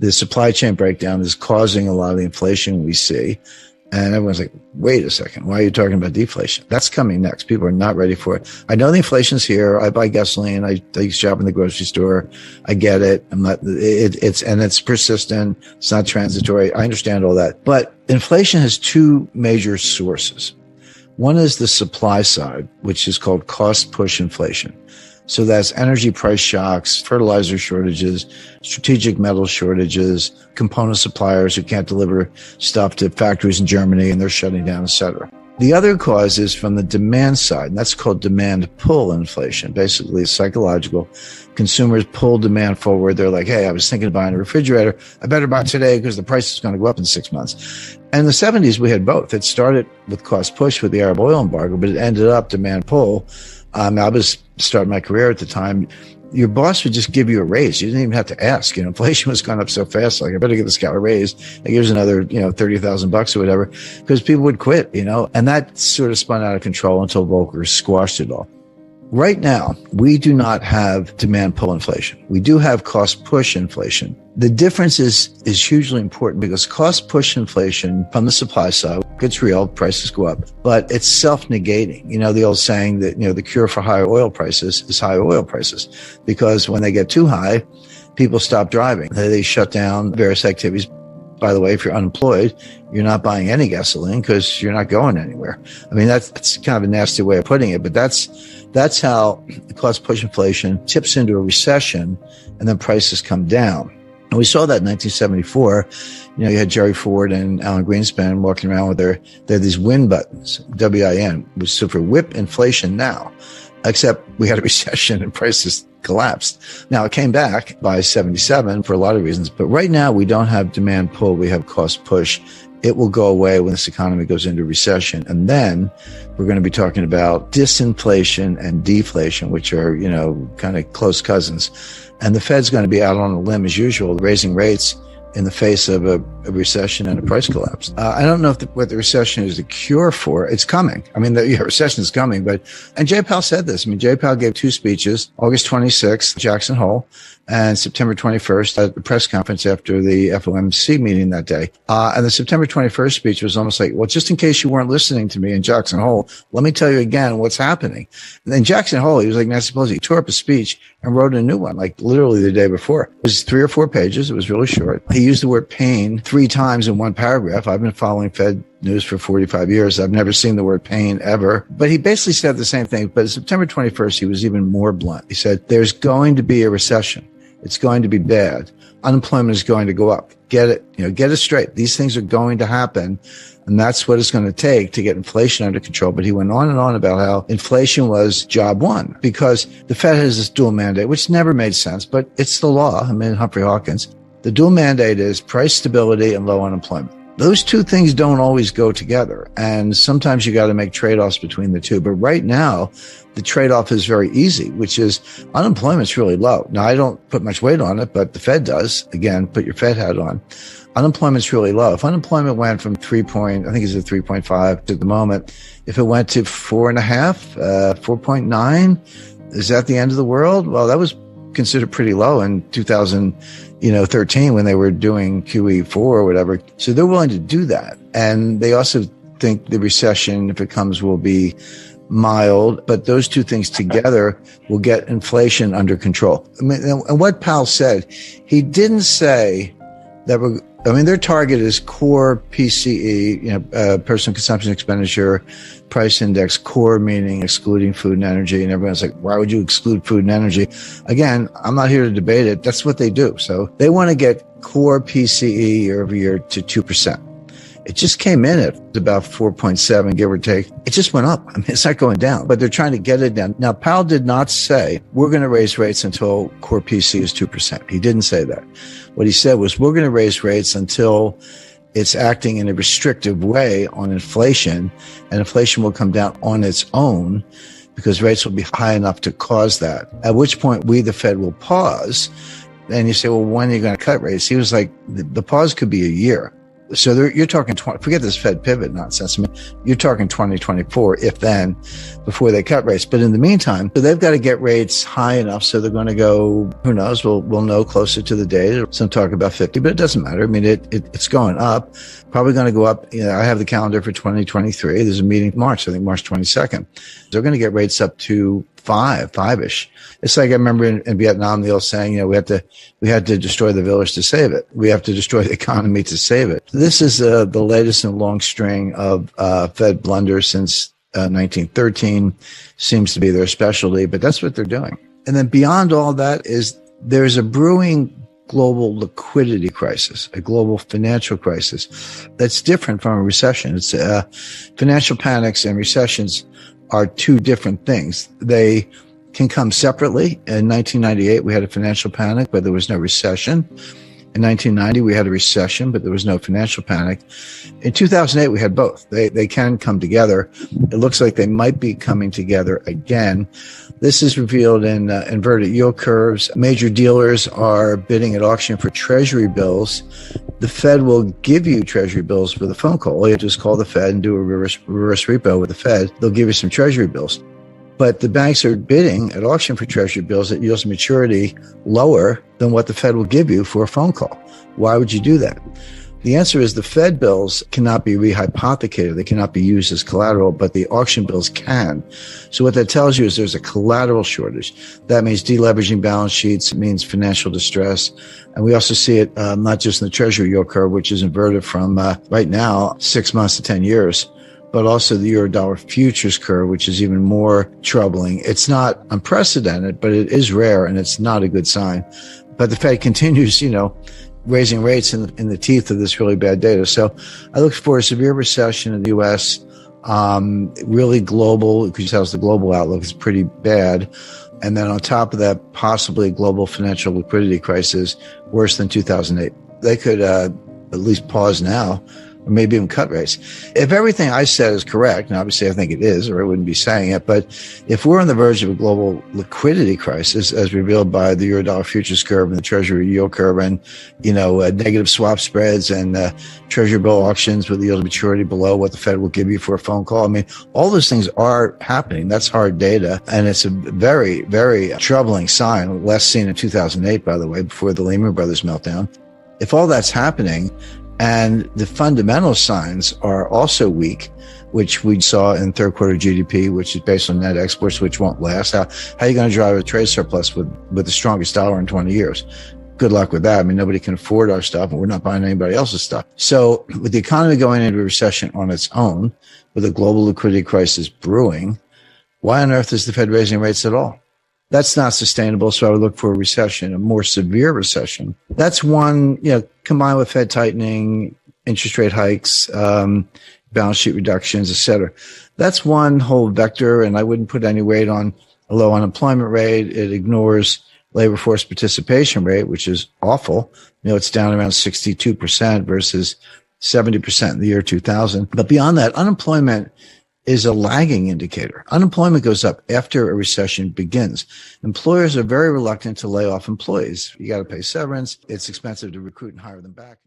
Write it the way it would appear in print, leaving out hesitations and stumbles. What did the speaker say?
the supply chain breakdown is causing a lot of the inflation we see. And everyone's like, wait a second, why are you talking about deflation? That's coming next. People are not ready for it. I know the inflation's here. I buy gasoline. I shop in the grocery store. I get it. It's persistent. It's not transitory. I understand all that. But inflation has two major sources. One is the supply side, which is called cost push inflation. So that's energy price shocks, fertilizer shortages, strategic metal shortages, component suppliers who can't deliver stuff to factories in Germany and they're shutting down, et cetera. The other cause is from the demand side, and that's called demand pull inflation. Basically, it's psychological. Consumers pull demand forward. They're like, hey, I was thinking of buying a refrigerator. I better buy it today because the price is going to go up in 6 months. And in the 70s, we had both. It started with cost push with the Arab oil embargo, but it ended up demand pull. I was starting my career at the time. Your boss would just give you a raise. You didn't even have to ask. Inflation was going up so fast. Like, I better give this guy a raise. Like, here's another, $30,000 or whatever, because people would quit, and that sort of spun out of control until Volcker squashed it all. Right now, we do not have demand pull inflation. We do have cost push inflation. The difference is hugely important because cost push inflation from the supply side, it's real, prices go up, but it's self-negating. The old saying that, the cure for higher oil prices is higher oil prices, because when they get too high, people stop driving. They shut down various activities. By the way, if you're unemployed, you're not buying any gasoline because you're not going anywhere. I mean, that's kind of a nasty way of putting it, but that's how cost push inflation tips into a recession and then prices come down. And we saw that in 1974. You had Jerry Ford and Alan Greenspan walking around with they had these win buttons, WIN, which stood for whip inflation now, except we had a recession and prices collapsed. Now, it came back by 77 for a lot of reasons, but right now we don't have demand pull. We have cost push. It will go away when this economy goes into recession. And then we're going to be talking about disinflation and deflation, which are, kind of close cousins. And the Fed's going to be out on a limb as usual, raising rates in the face of a recession and a price collapse. I don't know what the recession is a cure for. It's coming. I mean, the recession is coming, and Jay Powell said this. I mean, Jay Powell gave two speeches, August 26th, Jackson Hole, and September 21st at the press conference after the FOMC meeting that day. And the September 21st speech was almost like, well, just in case you weren't listening to me in Jackson Hole, let me tell you again what's happening. And then Jackson Hole, he was like Nancy Pelosi. He tore up a speech and wrote a new one, like literally the day before. It was 3 or 4 pages. It was really short. He used the word pain 3 times in one paragraph. I've been following Fed news for 45 years. I've never seen the word pain ever. But he basically said the same thing. But September 21st, he was even more blunt. He said, there's going to be a recession. It's going to be bad. Unemployment is going to go up. Get it straight. These things are going to happen. And that's what it's going to take to get inflation under control. But he went on and on about how inflation was job one because the Fed has this dual mandate, which never made sense, but it's the law. I mean, Humphrey Hawkins. The dual mandate is price stability and low unemployment. Those two things don't always go together. And sometimes you got to make trade-offs between the two. But right now, the trade-off is very easy, which is unemployment's really low. Now, I don't put much weight on it, but the Fed does. Again, put your Fed hat on. Unemployment's really low. If unemployment went from 3.5 at the moment, if it went to 4.5, 4.9, is that the end of the world? Well, that was considered pretty low in 2013 when they were doing QE4 or whatever. So they're willing to do that. And they also think the recession, if it comes, will be mild, but those two things together will get inflation under control. I mean, and what Powell said, he didn't say that their target is core PCE, personal consumption expenditure, price index, core meaning excluding food and energy. And everyone's like, why would you exclude food and energy? Again, I'm not here to debate it. That's what they do. So they want to get core PCE year over year to 2%. It just came in at about 4.7, give or take. It just went up. I mean, it's not going down, but they're trying to get it down. Now, Powell did not say, we're going to raise rates until core PC is 2%. He didn't say that. What he said was, we're going to raise rates until it's acting in a restrictive way on inflation, and inflation will come down on its own because rates will be high enough to cause that. At which point we, the Fed, will pause. And you say, well, when are you going to cut rates? He was like, the pause could be a year. So you're talking, forget this Fed pivot nonsense. I mean, you're talking 2024, if then, before they cut rates. But in the meantime, so they've got to get rates high enough. So they're going to go, who knows, we'll know closer to the date. Some talk about 50, but it doesn't matter. I mean, it's going up, probably going to go up. You know, I have the calendar for 2023. There's a meeting in March, I think March 22nd. They're going to get rates up to five-ish. It's like I remember in Vietnam, the old saying, you know, we had to destroy the village to save it. We have to destroy the economy to save it. This is the latest in a long string of Fed blunders since 1913. Seems to be their specialty, but that's what they're doing. And then beyond all that there's a brewing global liquidity crisis, a global financial crisis that's different from a recession. It's financial panics and recessions are two different things. They can come separately. In 1998, we had a financial panic, but there was no recession. In 1990, we had a recession, but there was no financial panic. In 2008, we had both. They can come together. It looks like they might be coming together again. This is revealed in inverted yield curves. Major dealers are bidding at auction for treasury bills. The Fed will give you treasury bills with a phone call. All you have to do is call the Fed and do a reverse repo with the Fed. They'll give you some treasury bills. But the banks are bidding at auction for treasury bills that yields maturity lower than what the Fed will give you for a phone call. Why would you do that? The answer is the Fed bills cannot be rehypothecated. They cannot be used as collateral, but the auction bills can. So what that tells you is there's a collateral shortage. That means deleveraging balance sheets. It means financial distress. And we also see it not just in the treasury yield curve, which is inverted from right now 6 months to 10 years, but also the euro-dollar futures curve, which is even more troubling. It's not unprecedented, but it is rare, and it's not a good sign. But the Fed continues, raising rates in the teeth of this really bad data. So I look for a severe recession in the U.S., really global, because it tells the global outlook is pretty bad. And then on top of that, possibly a global financial liquidity crisis worse than 2008. They could at least pause now, or maybe even cut rates. If everything I said is correct, and obviously I think it is, or I wouldn't be saying it, but if we're on the verge of a global liquidity crisis, as revealed by the euro-dollar futures curve and the treasury yield curve and, negative swap spreads and treasury bill auctions with the yield of maturity below what the Fed will give you for a phone call. I mean, all those things are happening. That's hard data. And it's a very, very troubling sign, last seen in 2008, by the way, before the Lehman Brothers meltdown. If all that's happening, and the fundamental signs are also weak, which we saw in third quarter GDP, which is based on net exports, which won't last. How are you going to drive a trade surplus with the strongest dollar in 20 years? Good luck with that. I mean, nobody can afford our stuff, and we're not buying anybody else's stuff. So with the economy going into a recession on its own, with a global liquidity crisis brewing, why on earth is the Fed raising rates at all? That's not sustainable. So I would look for a recession, a more severe recession. That's one, combined with Fed tightening, interest rate hikes, balance sheet reductions, et cetera. That's one whole vector. And I wouldn't put any weight on a low unemployment rate. It ignores labor force participation rate, which is awful. It's down around 62% versus 70% in the year 2000. But beyond that, unemployment is a lagging indicator. Unemployment goes up after a recession begins. Employers are very reluctant to lay off employees. You got to pay severance. It's expensive to recruit and hire them back.